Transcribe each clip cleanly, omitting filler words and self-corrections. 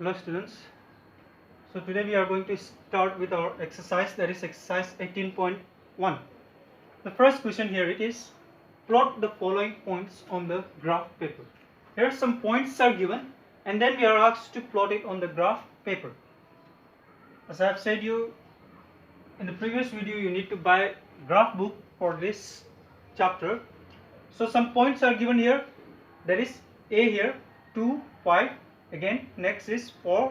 Hello students. So today we are going to start with our exercise, that is exercise 18.1. The first question here it is, plot the following points on the graph paper. Here some points are given and then we are asked to plot it on the graph paper. As I have said you in the previous video, you need to buy graph book for this chapter. So some points are given here, that is A here, 2, 5, again next is 4,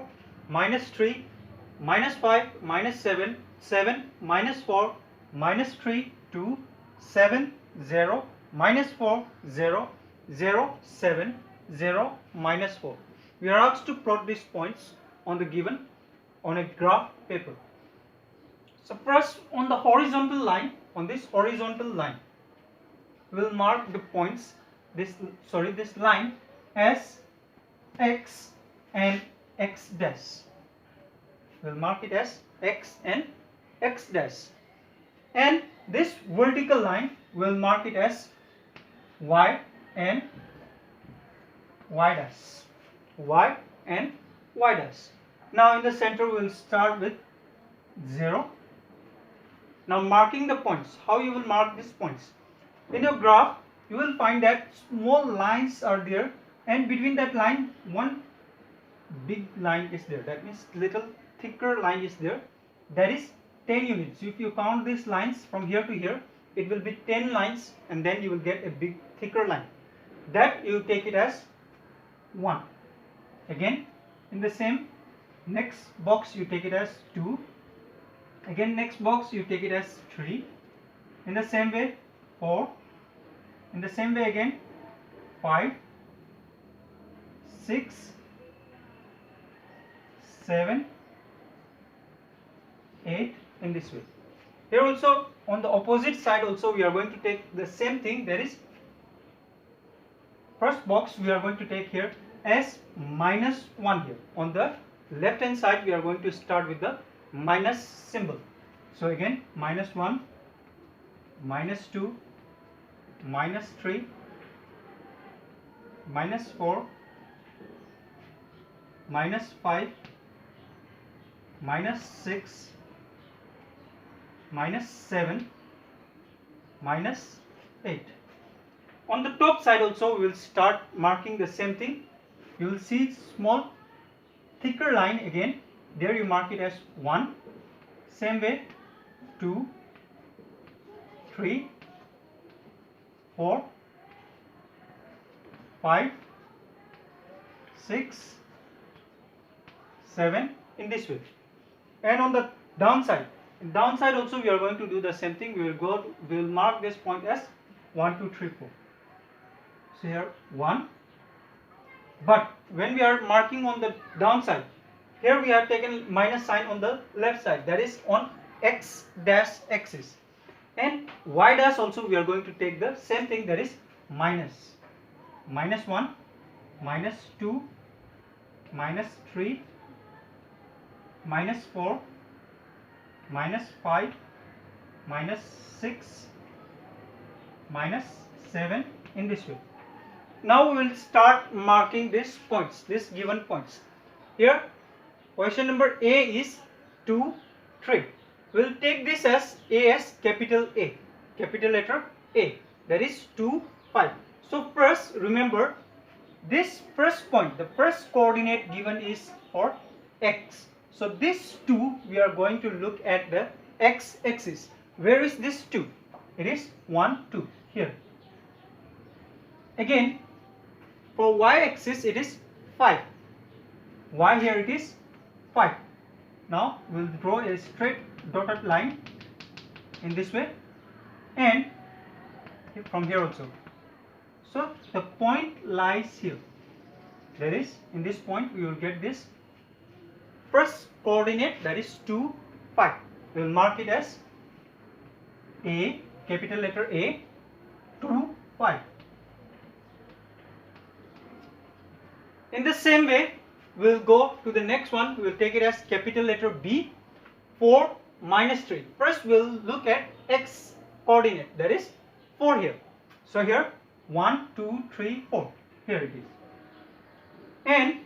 -3, -5, -7, 7, -4, -3, 2, 7, 0, -4, 0, 0, 7, 0, -4. We are asked to plot these points on the given on a graph paper. So first on the horizontal line, on this horizontal line, we will mark the points, this line as x and x dash. We'll mark it as x and x dash. And this vertical line we'll mark it as y and y dash. Y and y dash. Now in the center we'll start with 0. Now marking the points. How you will mark these points? In your graph you will find that small lines are there and between that line one big line is there. That means little thicker line is there. That is 10 units. If you count these lines from here to here, it will be 10 lines and then you will get a big thicker line. That you take it as 1. Again in the same next box you take it as 2. Again next box you take it as 3. In the same way 4. In the same way again 5, 6, 7, 8 in this way. Here also on the opposite side also we are going to take the same thing, that is first box we are going to take here as -1 here. On the left hand side we are going to start with the minus symbol. So again -1, -2, -3, -4, -5, -6, -7, -8. On the top side also we will start marking the same thing. You will see small thicker line again. There you mark it as 1. Same way 2, 3, 4, 5, 6, 7 in this way. And on the downside also we are going to do the same thing. We will mark this point as 1, 2, 3, 4. So here 1. But when we are marking on the downside, here we have taken minus sign on the left side, that is on x dash axis. And y dash also we are going to take the same thing, that is -1, -2, -3, -4, -5, -6, -7 in this way. Now we will start marking these points, these given points. Here question number A is 2, 3. We will take this as A as capital A, capital letter A, that is 2, 5. So first remember this first point, the first coordinate given is for x. So this 2 we are going to look at the x axis. Where is this 2? It is 1, 2 here. Again for y axis it is 5. Y here it is 5. Now we will draw a straight dotted line in this way and from here also. So the point lies here. That is in this point we will get this first coordinate, that is 2, 5. We will mark it as A, capital letter A, 2, 5. In the same way we will go to the next one. We will take it as capital letter B, 4, -3. First we will look at x coordinate, that is 4 here. So here 1, 2, 3, 4. Here it is. And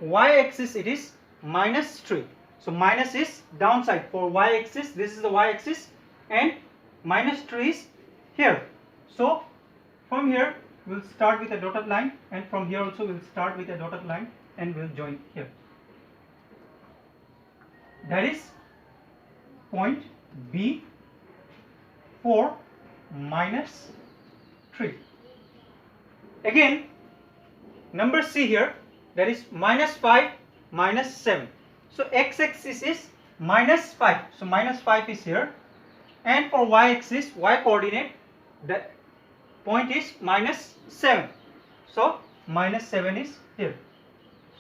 y-axis it is -3. So minus is downside for y-axis. This is the y-axis and -3 is here. So from here we'll start with a dotted line, and from here also we'll start with a dotted line and we'll join here. That is point B 4 -3. Again number C here, that is -5 -7. So x-axis is -5. So -5 is here, and for y-axis, y coordinate, the point is -7. So -7 is here.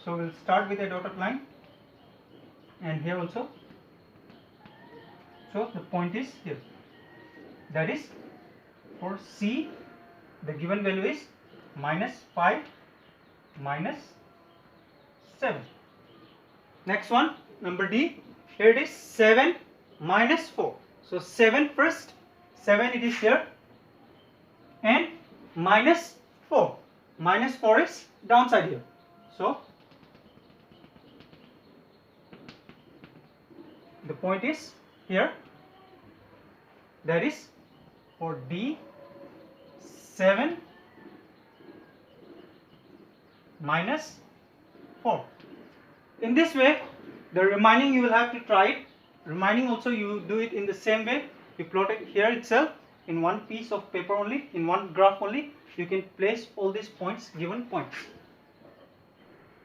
So we'll start with a dotted line, and here also. So the point is here. That is for C, the given value is -5 -7. Next one, number D. Here it is 7 -4. So 7 first, 7 it is here, and -4. -4 is downside here. So the point is here. That is for D 7 -4. In this way, the remaining you will have to try it. Remaining also you do it in the same way. You plot it here itself in one piece of paper only, in one graph only. You can place all these points, given points.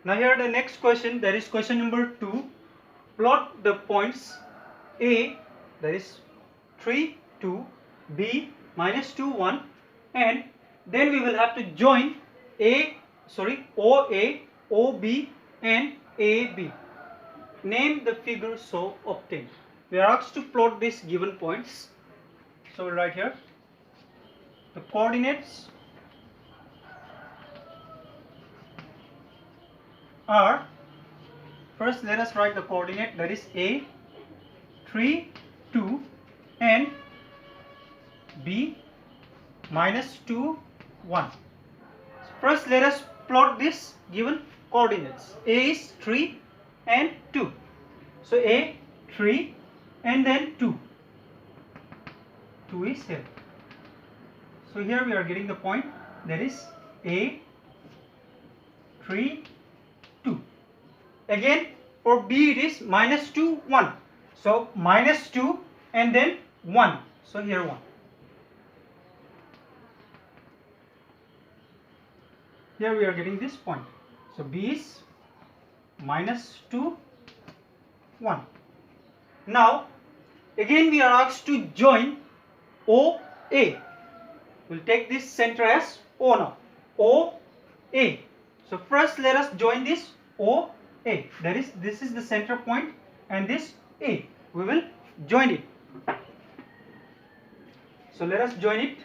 Now here the next question, that is question number 2. Plot the points A, that is 3, 2, B, -2, 1, and then we will have to join OA, OB and AB. Name the figure so obtained. We are asked to plot these given points. So we'll write here the coordinates are, first let us write the coordinate, that is A 3, 2 and B -2, 1. First let us plot this given coordinates. A is 3 and 2. So A 3 and then 2. 2 is here. So here we are getting the point, that is A 3, 2. Again for B it is -2, 1. So -2 and then 1. So here 1. Here we are getting this point. So B is -2, 1. Now again we are asked to join OA. We'll take this center as O now. OA. So first let us join this OA. That is, this is the center point and this A. We will join it. So let us join it.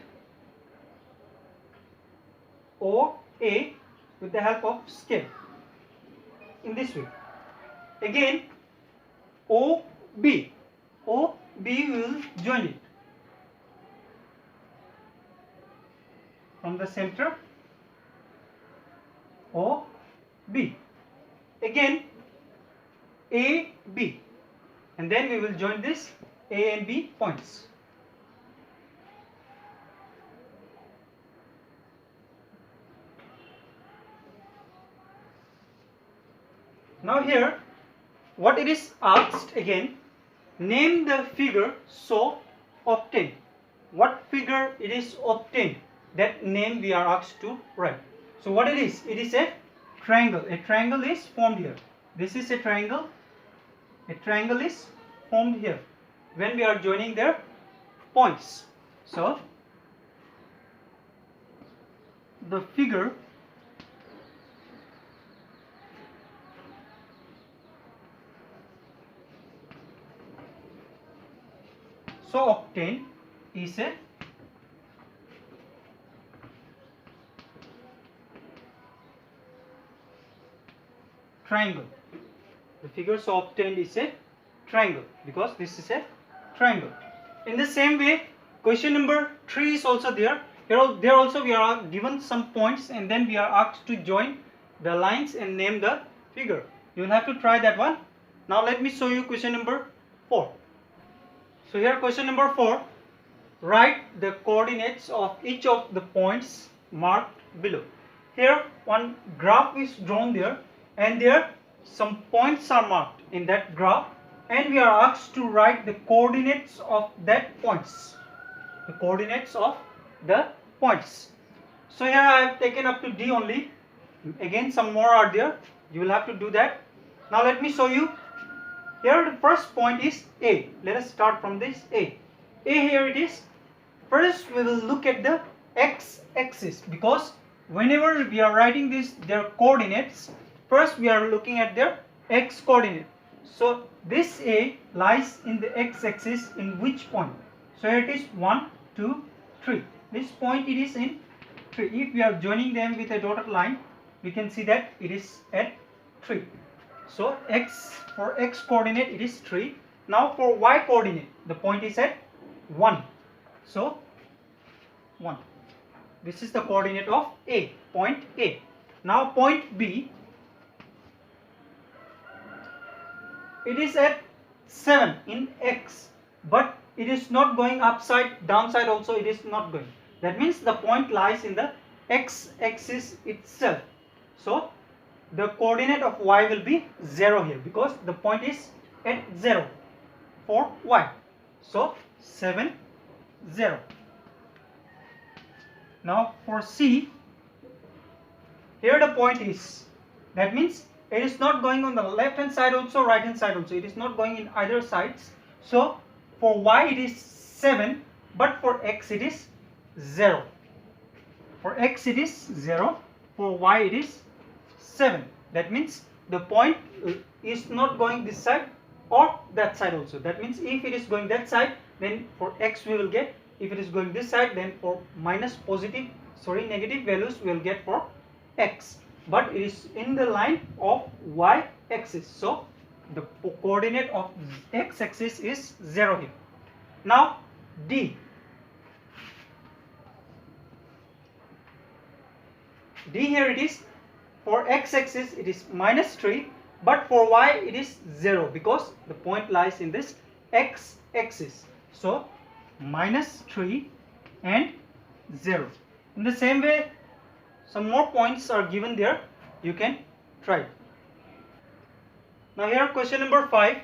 OA with the help of scale. In this way. Again OB. OB we will join it. From the center OB. Again AB, and then we will join this A and B points. Now here what it is asked again, name the figure so obtained. What figure it is obtained, that name we are asked to write. So what it is a triangle. A triangle is formed here. This is a triangle. A triangle is formed here when we are joining their points. So the figure so obtained is a triangle. The figure so obtained is a triangle because this is a triangle. In the same way, question number 3 is also there. Here also we are given some points and then we are asked to join the lines and name the figure. You will have to try that one. Now let me show you question number 4. So here question number 4. Write the coordinates of each of the points marked below. Here one graph is drawn there, and there some points are marked in that graph, and we are asked to write the coordinates of that points. The coordinates of the points. So here I have taken up to D only. Again some more are there. You will have to do that. Now let me show you. Here the first point is A. Let us start from this A. A here it is. First we will look at the x-axis, because whenever we are writing their coordinates, first we are looking at their x coordinate. So this A lies in the x-axis in which point? So here it is 1, 2, 3. This point it is in 3. If we are joining them with a dotted line, we can see that it is at 3. So for x coordinate it is 3. Now for y coordinate, the point is at 1. So 1. This is the coordinate of A, point A. Now point B, it is at 7 in x, but it is not going upside, downside also it is not going. That means the point lies in the x-axis itself. So the coordinate of y will be 0 here, because the point is at 0 for y. So 7, 0. Now for C, here the point is, that means it is not going on the left hand side also, right hand side also. It is not going in either sides. So for y it is 7, but for x it is 0. For x it is 0, for y it is 7. That means the point is not going this side or that side also. That means if it is going that side, then for x we will get. If it is going this side, then for negative values we will get for x. But it is in the line of y axis. So the coordinate of x axis is 0 here. Now D. D here it is. For x axis it is -3, but for y it is 0, because the point lies in this x axis. So -3 and 0. In the same way, some more points are given there. You can try. Now here question number 5.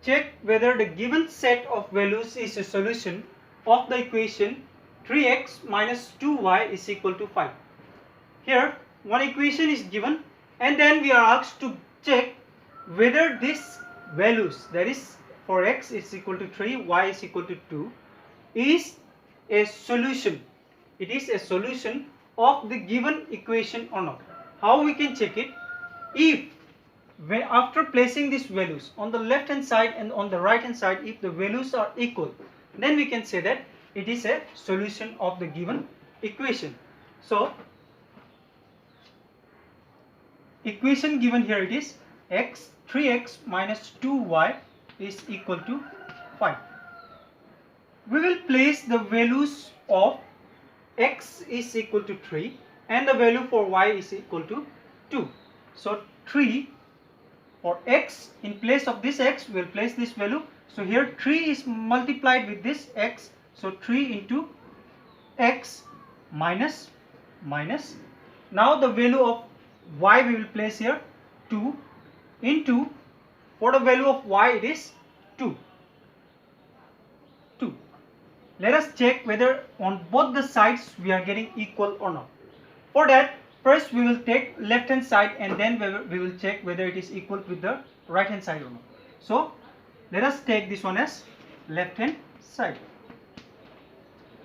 Check whether the given set of values is a solution of the equation 3x minus 2y is equal to 5. Here one equation is given, and then we are asked to check whether these values, that is for x is equal to 3, y is equal to 2, is a solution. It is a solution of the given equation or not. How we can check it? If after placing these values on the left hand side and on the right hand side, if the values are equal, then we can say that it is a solution of the given equation. So equation given here it is 3x minus 2y is equal to 5. We will place the values of x is equal to 3 and the value for y is equal to 2. So 3 for x, in place of this x we will place this value. So here 3 is multiplied with this x, so 3 into x minus. Now the value of y we will place here 2 into, for the value of y it is 2. Let us check whether on both the sides we are getting equal or not. For that, first we will take left hand side and then we will check whether it is equal with the right hand side or not. So let us take this one as left hand side,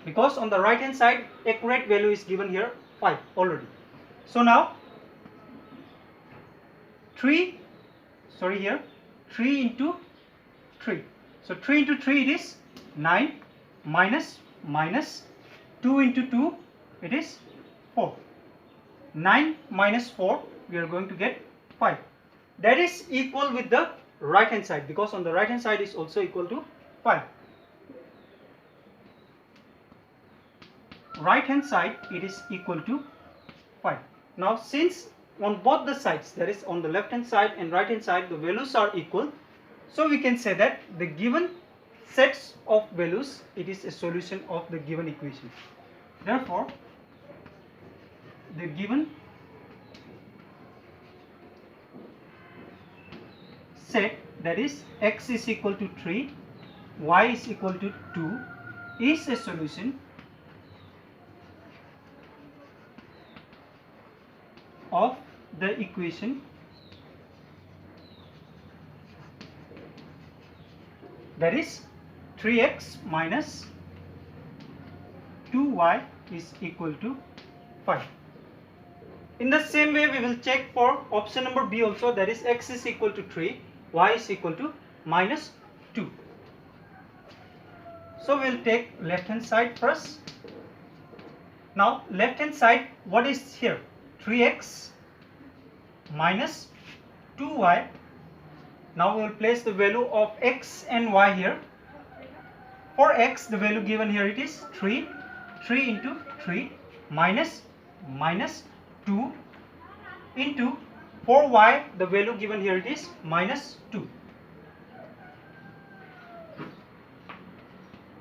because on the right hand side accurate value is given here 5 already. So now 3 into 3. So 3 into 3 it is 9, minus 2 into 2 it is 4. 9 minus 4 we are going to get 5. That is equal with the right hand side, because on the right hand side is also equal to 5. Right hand side it is equal to 5. Now since on both the sides, that is on the left hand side and right hand side, the values are equal. So we can say that the given sets of values, it is a solution of the given equation. Therefore, the given set, that is x is equal to 3, y is equal to 2, is a solution of the equation that is 3x minus 2y is equal to 5. In the same way, we will check for option number B also, that is x is equal to 3, y is equal to minus 2. So we will take left hand side first. Now left hand side, what is here? 3x minus 2y. Now we will place the value of x and y here. For x, the value given here, it is 3. 3 into 3 minus 2 into, for y, the value given here, it is minus 2.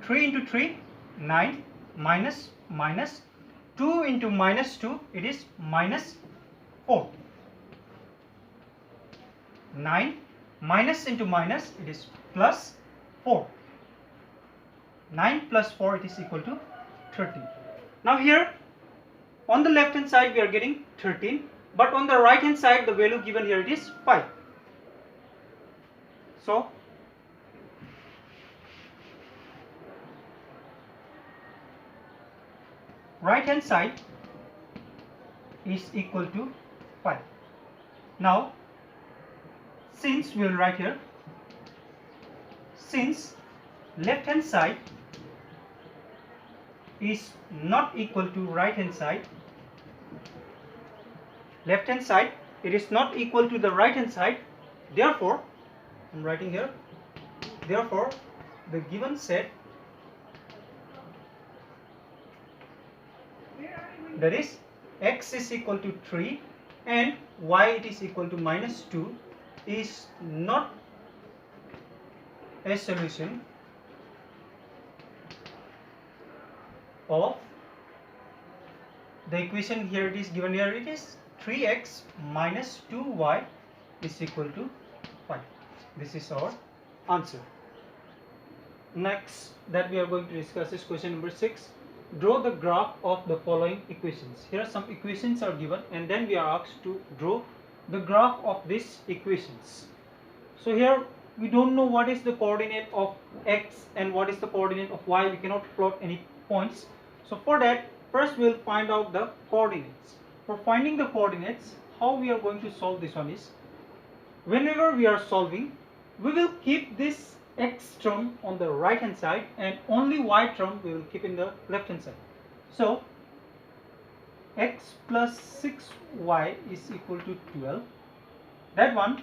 3 into 3, 9, minus 2 into minus 2, it is minus 4. 9 minus into minus, it is plus 4. 9 plus 4, it is equal to 13. Now here on the left hand side we are getting 13, but on the right hand side the value given here, it is 5. So right hand side is equal to 5. Now since we will write here, since left hand side is not equal to right hand side, left hand side, it is not equal to the right hand side, therefore I am writing here, therefore the given set, that is x is equal to 3 and y it is equal to minus 2, is not a solution of the equation here. It is given here, it is 3x minus 2y is equal to 5. This is our answer. Next that we are going to discuss is question number 6. Draw the graph of the following equations. Here some equations are given and then we are asked to draw the graph of these equations. So here we don't know what is the coordinate of x and what is the coordinate of y. We cannot plot any points. So for that, first we will find out the coordinates. For finding the coordinates, how we are going to solve this one is, whenever we are solving, we will keep this x term on the right hand side and only y term we will keep in the left hand side. So x plus 6y is equal to 12. That one,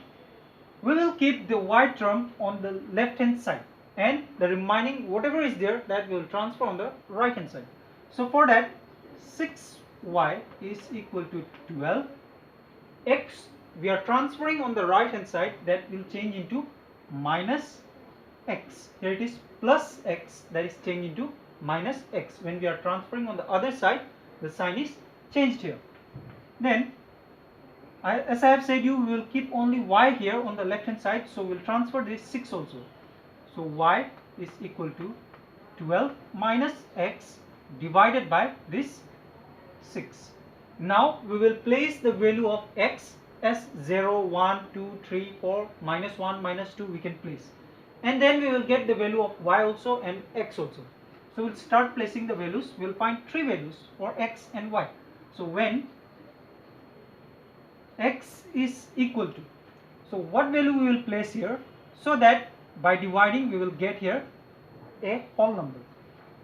we will keep the y term on the left hand side and the remaining whatever is there, that we will transfer on the right hand side. So for that, 6y is equal to 12. X we are transferring on the right hand side, that will change into minus x. Here it is plus x, that is changed into minus x. When we are transferring on the other side, the sign is changed here. Then as I have said you, we will keep only y here on the left hand side, so we will transfer this 6 also. So y is equal to 12 minus x divided by this 6. Now we will place the value of x as 0, 1, 2, 3, 4, minus 1, minus 2 we can place. And then we will get the value of y also and x also. So we will start placing the values. We will find 3 values for x and y. So when x is equal to, so what value we will place here, so that by dividing we will get here a whole number.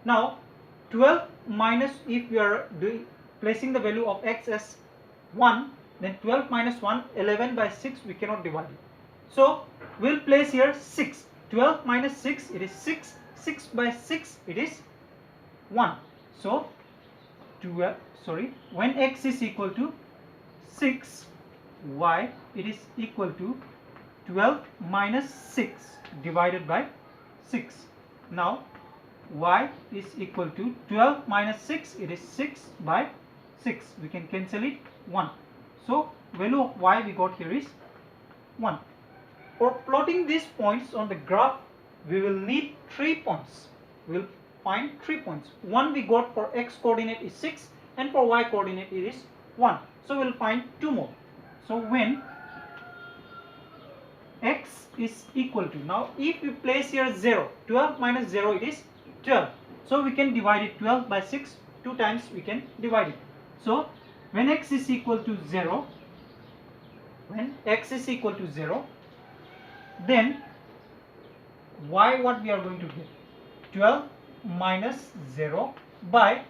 Now 12 minus, if we are placing the value of x as 1, then 12 minus 1, 11 by 6 we cannot divide it. So we will place here 6. 12 minus 6, it is 6. 6 by 6, it is 1. So when x is equal to 6, y it is equal to 12 minus 6 divided by 6. Now y is equal to 12 minus 6, it is 6 by 6. We can cancel it 1. So value of y we got here is 1. For plotting these points on the graph, we will need 3 points. We will find 3 points. One we got for x coordinate is 6 and for y coordinate it is 1. So we will find 2 more. So when x is equal to, now if we place here 0, 12 minus 0 it is 12. So we can divide it 12 by 6, 2 times we can divide it. So when x is equal to 0, then y what we are going to get? 12 minus 0 by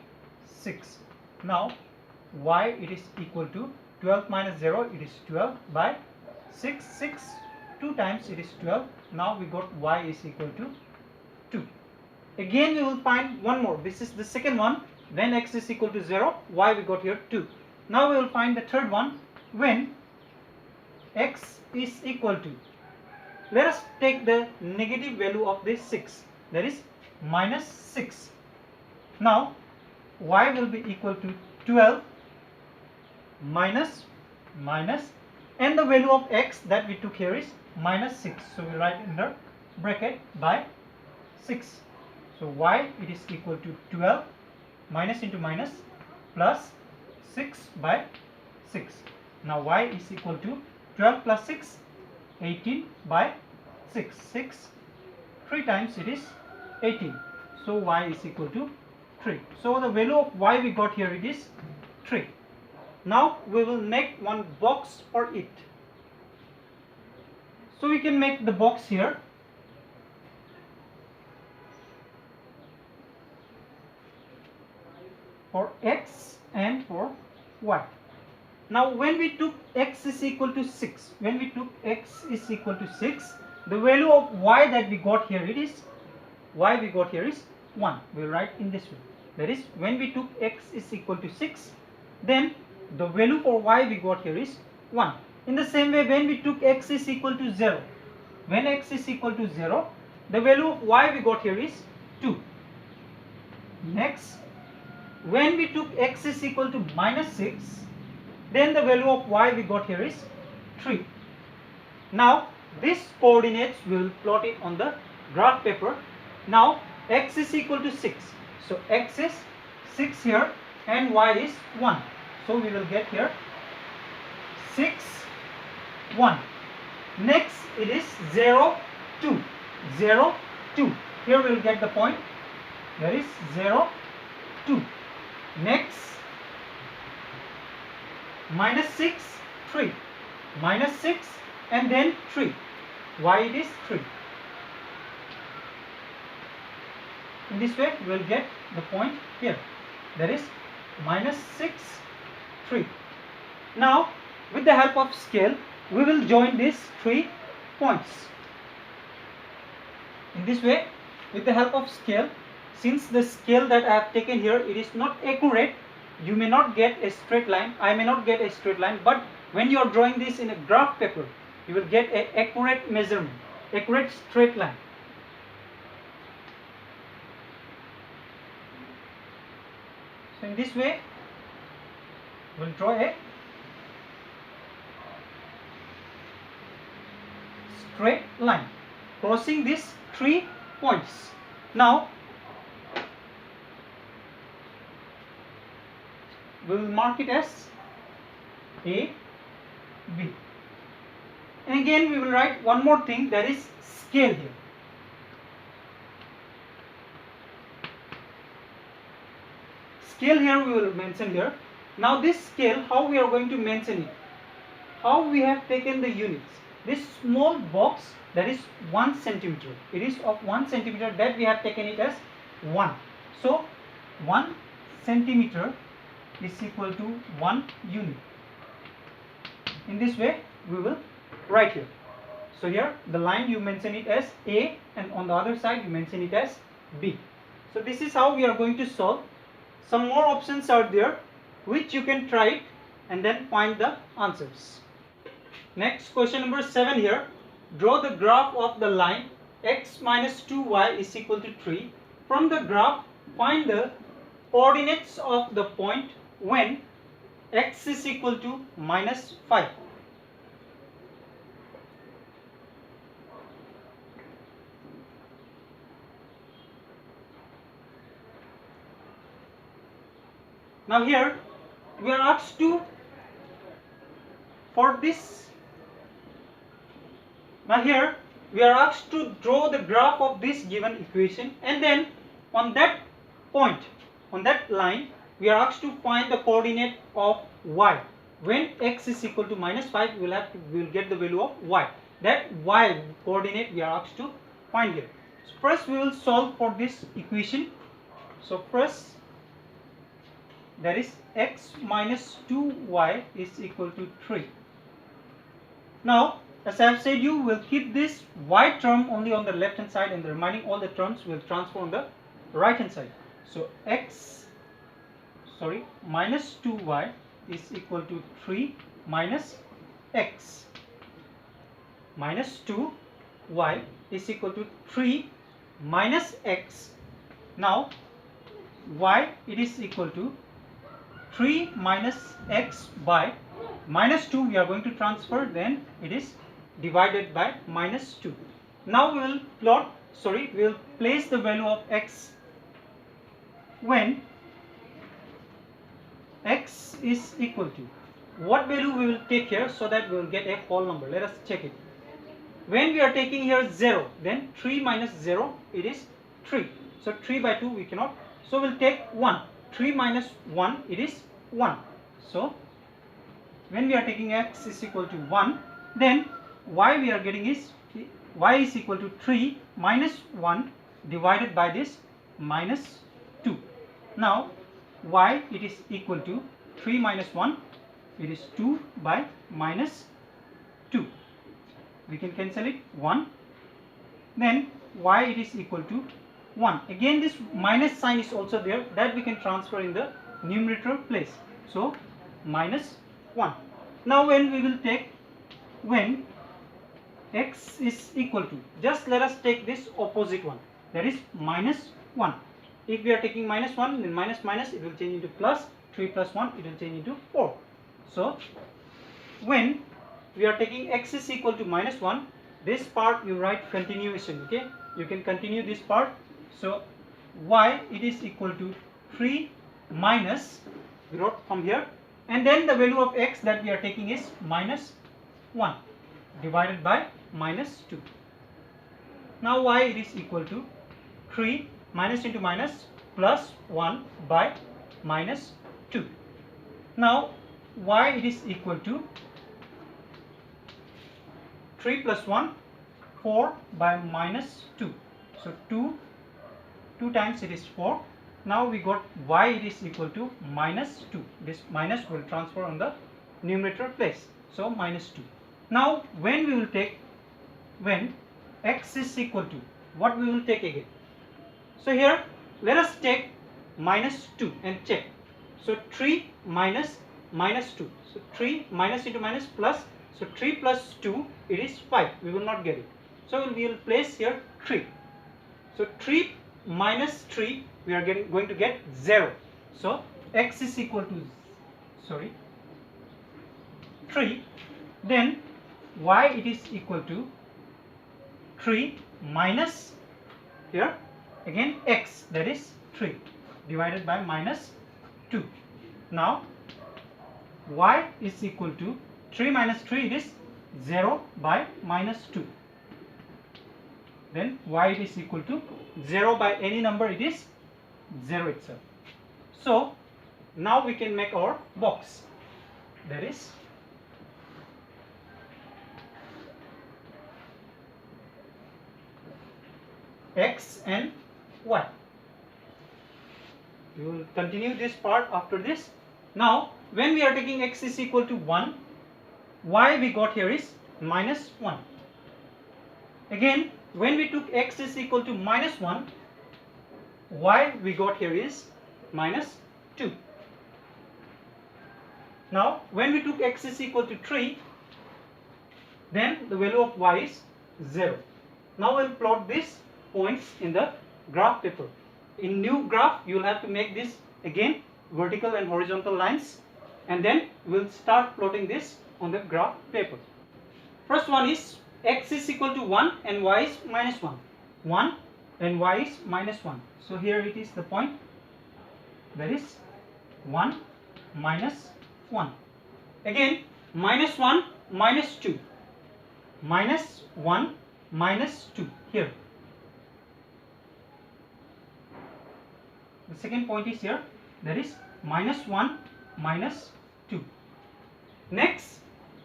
6. Now y it is equal to 12 minus 0, it is 12 by 6, 6, 2 times it is 12. Now we got y is equal to 2. Again we will find one more. This is the second one. When x is equal to 0, y we got here 2. Now we will find the third one. When x is equal to, let us take the negative value of this 6, that is minus 6. Now y will be equal to 12 minus and the value of x that we took here is minus 6. So we write in the bracket by 6. So y it is equal to 12 minus into minus plus 6 by 6. Now y is equal to 12 plus 6, 18 by 6. 6, 3 times it is 18. So y is equal to 3. So the value of y we got here it is 3. Now we will make one box for it. So we can make the box here. For x and for y. Now when we took x is equal to 6, the value of y that we got here it is, y we got here is 1. We will write in this way. That is, when we took x is equal to 6, then the value for y we got here is 1. In the same way, when we took x is equal to 0, the value of y we got here is 2. Next, when we took x is equal to minus 6, then the value of y we got here is 3. Now this coordinates we will plot it on the graph paper. Now x is equal to 6. So x is 6 here and y is 1. So we will get here 6, 1. Next it is 0, 2. 0, 2. Here we will get the point. There is 0, 2. Next minus 6, 3. Minus 6 and then 3. Y it is 3. In this way we will get the point here. That is minus 6, 3. Now with the help of scale we will join these 3 points. In this way, with the help of scale, since the scale that I have taken here it is not accurate, you may not get a straight line, I may not get a straight line, but when you are drawing this in a graph paper you will get an accurate measurement, accurate straight line. So in this way we will draw a straight line crossing these 3 points. Now we will mark it as A, B. And again we will write one more thing, that is scale here. Scale here we will mention here. Now this scale, how we are going to mention it? How we have taken the units. This small box, that is 1 centimeter. It is of 1 centimeter, that we have taken it as 1. So 1 centimeter is equal to 1 unit. In this way we will write here. So here the line you mention it as A and on the other side you mention it as B. So this is how we are going to solve. Some more options are there which you can try it and then find the answers. Next, question number 7 here. Draw the graph of the line x minus 2y is equal to 3. From the graph, find the coordinates of the point when x is equal to minus 5. Now here we are asked to, for this, now here we are asked to draw the graph of this given equation, and then on that point, on that line, we are asked to find the coordinate of y. When x is equal to minus 5, we will get the value of y. That y coordinate we are asked to find here. So first we will solve for this equation. So first, that is x minus 2y is equal to 3. Now, as I have said, you will keep this y term only on the left hand side, and the remaining all the terms will transfer on the right hand side. So minus 2y is equal to 3 minus x. Minus 2y is equal to 3 minus x. Now, y it is equal to 3 minus x by minus 2 we are going to transfer, then it is divided by minus 2. Now we will place the value of x when x is equal to, what value we will take here so that we will get a whole number. Let us check it. When we are taking here 0, then 3 minus 0 it is 3. So 3 by 2 we cannot. So we will take 1. 3 minus 1 it is 1. So when we are taking x is equal to 1, then y we are getting is y is equal to 3 minus 1 divided by this minus 2. Now y it is equal to 3 minus 1, it is 2 by minus 2. We can cancel it, 1. Then y it is equal to 1. Again this minus sign is also there, that we can transfer in the numerator place. So minus 1. Now when we will take, when x is equal to, just let us take this opposite one, that is minus 1. If we are taking minus 1, then minus minus it will change into plus, 3 plus 1 it will change into 4. So when we are taking x is equal to minus 1, this part you write continuation, okay, you can continue this part. So y it is equal to 3 minus, we wrote from here, and then the value of x that we are taking is minus 1 divided by minus 2. Now y it is equal to 3 minus into minus plus 1 by minus 2. Now y it is equal to 3 plus 1, 4 by minus 2. So 2 times it is 4. Now we got y it is equal to minus 2. This minus will transfer on the numerator place. So minus 2. Now when we will take, when x is equal to, what we will take again? So here let us take minus 2 and check. So 3 minus minus 2. So 3 minus into minus plus. So 3 plus 2 it is 5. We will not get it. So we will place here 3. So 3 minus 3 we are going to get 0. So x is equal to 3. Then y it is equal to 3 minus, here again x, that is 3 divided by minus 2. Now y is equal to 3 minus 3 it is 0 by minus 2. Then y it is equal to 0 by any number, it is 0 itself. So now we can make our box, that is x and y. We will continue this part after this. Now when we are taking x is equal to 1, y we got here is minus 1. Again when we took x is equal to minus 1, y we got here is minus 2. Now when we took x is equal to 3, then the value of y is 0. Now we'll plot these points in the graph paper. In new graph, you will have to make this again vertical and horizontal lines, and then we'll start plotting this on the graph paper. First one is x is equal to 1 and y is minus 1. 1 and y is minus 1. So here it is the point, that is 1 minus 1. Again minus 1 minus 2. Minus 1 minus 2 here. The second point is here, that is minus 1 minus 2. Next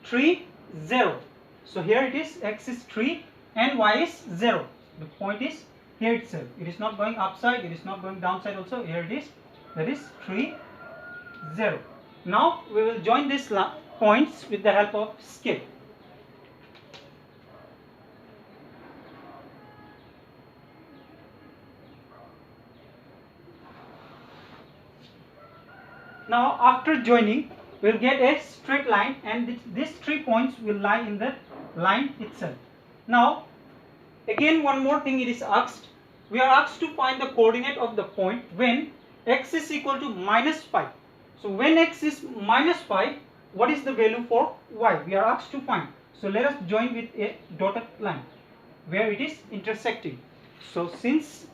3 0. So here it is, x is 3 and y is 0. The point is here itself. It is not going upside, it is not going downside also. Here it is, that is 3 0. Now we will join these points with the help of scale. Now after joining, we will get a straight line, and these 3 points will lie in the line itself. Now again one more thing it is asked. We are asked to find the coordinate of the point when x is equal to minus 5. So when x is minus 5, what is the value for y? We are asked to find. So let us join with a dotted line where it is intersecting. So since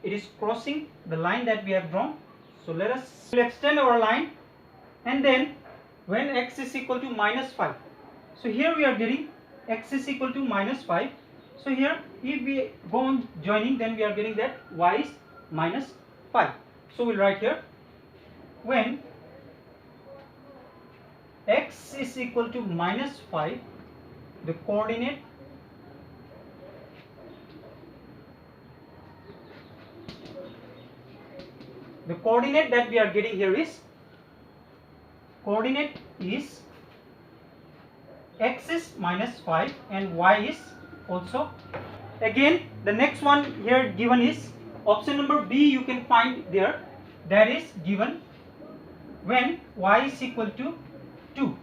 it is crossing the line that we have drawn, so let us extend our line, and then when x is equal to minus 5. So here we are getting x is equal to minus 5. So here if we go on joining, then we are getting that y is minus 5. So we'll write here, when x is equal to minus 5, the coordinate that we are getting here is, coordinate is x is minus 5 and y is also. Again the next one here given is option number B. You can find there, that is given when y is equal to 2.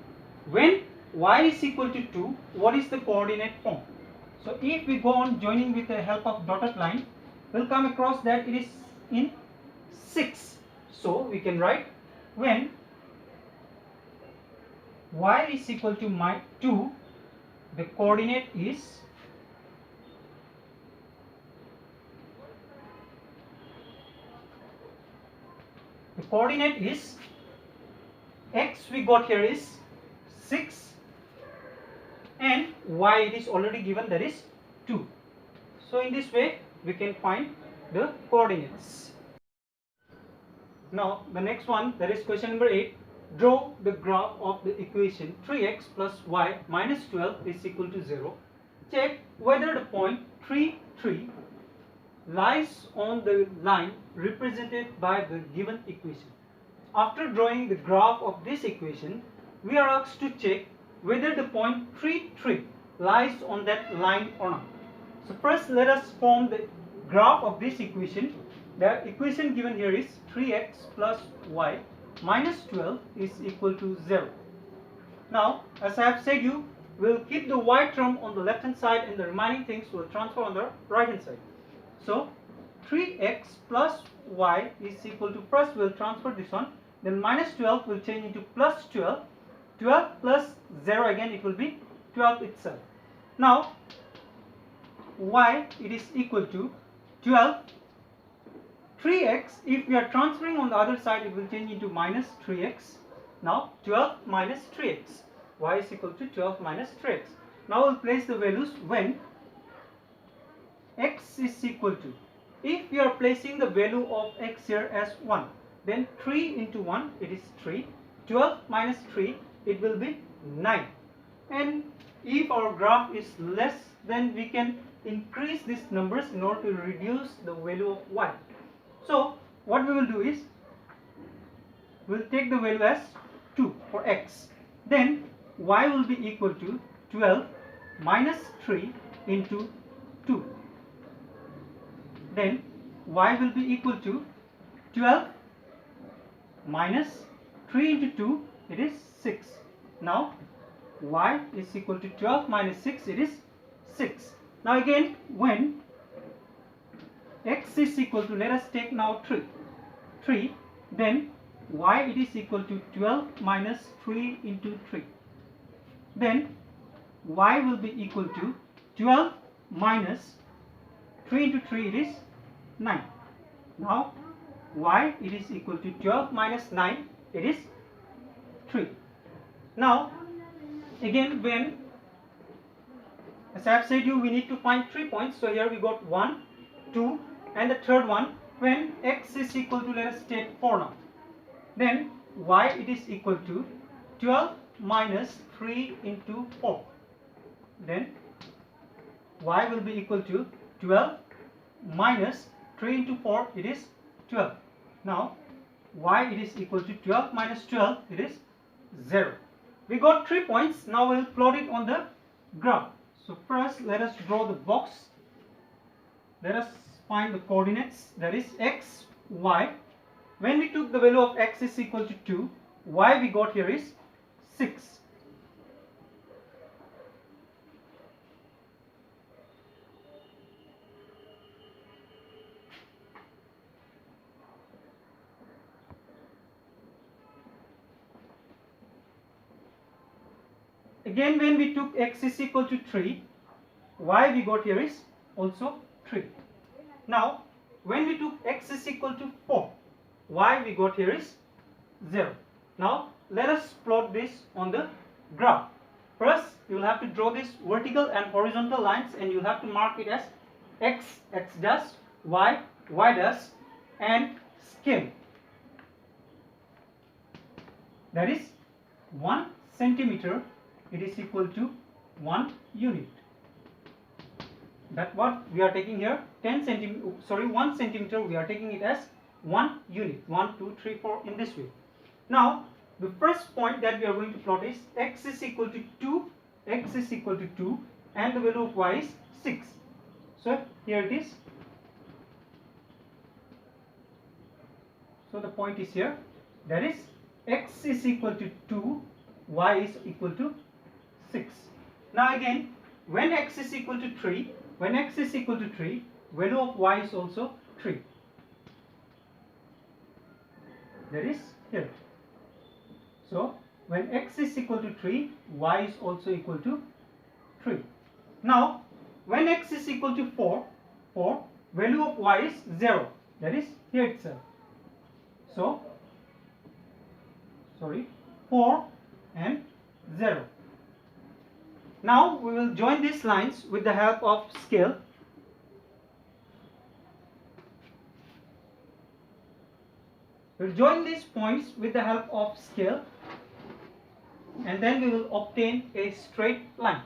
When y is equal to 2, what is the coordinate form? So if we go on joining with the help of dotted line, we'll come across that it is in 6. So we can write, when y is equal to 2, the coordinate is x we got here is 6 and y it is already given, that is 2. So in this way we can find the coordinates. Now the next one, that is question number 8. Draw the graph of the equation 3x plus y minus 12 is equal to 0. Check whether the point 3 3 lies on the line represented by the given equation. After drawing the graph of this equation, we are asked to check whether the point 3 3 lies on that line or not. So first let us form the graph of this equation. The equation given here is 3x plus y minus 12 is equal to 0. Now as I have said you, we will keep the y term on the left hand side and the remaining things will transfer on the right hand side. So 3x plus y is equal to, first we will transfer this one, then minus 12 will change into plus 12. 12 plus 0, again it will be 12 itself. Now y it is equal to 12. 3x, if we are transferring on the other side, it will change into minus 3x. Now 12 minus 3x, y is equal to 12 minus 3x. Now we'll place the values when x is equal to, if we are placing the value of x here as 1, then 3 into 1 it is 3. 12 minus 3 it will be 9. And if our graph is less, then we can increase these numbers in order to reduce the value of y. So what we will do is, we will take the value as 2 for x. Then y will be equal to 12 minus 3 into 2. Then y will be equal to 12 minus 3 into 2, it is 6. Now y is equal to 12 minus 6, it is 6. Now again, when x is equal to, let us take now 3, then y it is equal to 12 minus 3 into 3. Then y will be equal to 12 minus 3 into 3, it is 9. Now y it is equal to 12 minus 9, it is 3. Now again, when, as I have said you, we need to find 3 points. So here we got 1, 2 and the third one, when x is equal to, let us take 4 now, then y it is equal to 12 minus 3 into 4. Then y will be equal to 12 minus 3 into 4, it is 12. Now y it is equal to 12 minus 12, it is 0. We got 3 points. Now we will plot it on the graph. So first let us draw the box. Let us find the coordinates, that is x, y. When we took the value of x is equal to 2, y we got here is 6. Again, when we took x is equal to 3, y we got here is also 3. Now, when we took x is equal to 4, y we got here is 0. Now, let us plot this on the graph. First, you will have to draw this vertical and horizontal lines, and you have to mark it as x, x dash, y, y dash, and scale. That is 1 centimeter. It is equal to 1 unit. That what we are taking here, 1 centimeter, we are taking it as 1 unit. 1, 2, 3, 4 in this way. Now the first point that we are going to plot is x is equal to 2, x is equal to 2, and the value of y is 6. So here it is. So the point is here, that is x is equal to 2, y is equal to 6. Now again, when x is equal to 3, value of y is also 3. That is here. So when x is equal to 3, y is also equal to 3. Now when x is equal to 4, value of y is 0. That is here itself. So 4 and 0. Now we will join these lines with the help of scale. We will join these points with the help of scale, and then we will obtain a straight line.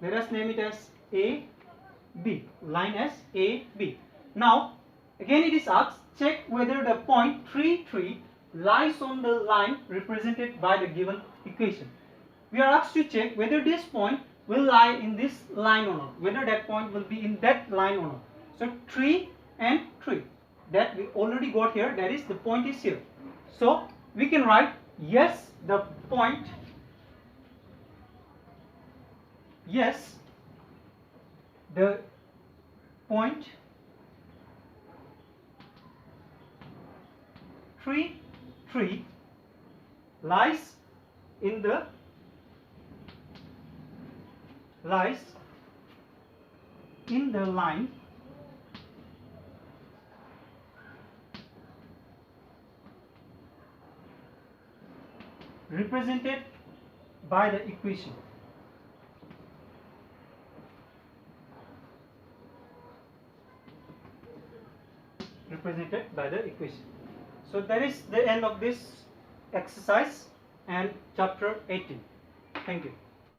Let us name it as AB, line as AB. Now again it is asked, check whether the point 3, 3 lies on the line represented by the given equation. We are asked to check whether this point will lie in this line or not, whether that point will be in that line or not. So 3 and 3 that we already got here, that is the point is here. So we can write yes, the point 3, 3 lies in the line represented by the equation. So that is the end of this exercise and chapter 18. Thank you.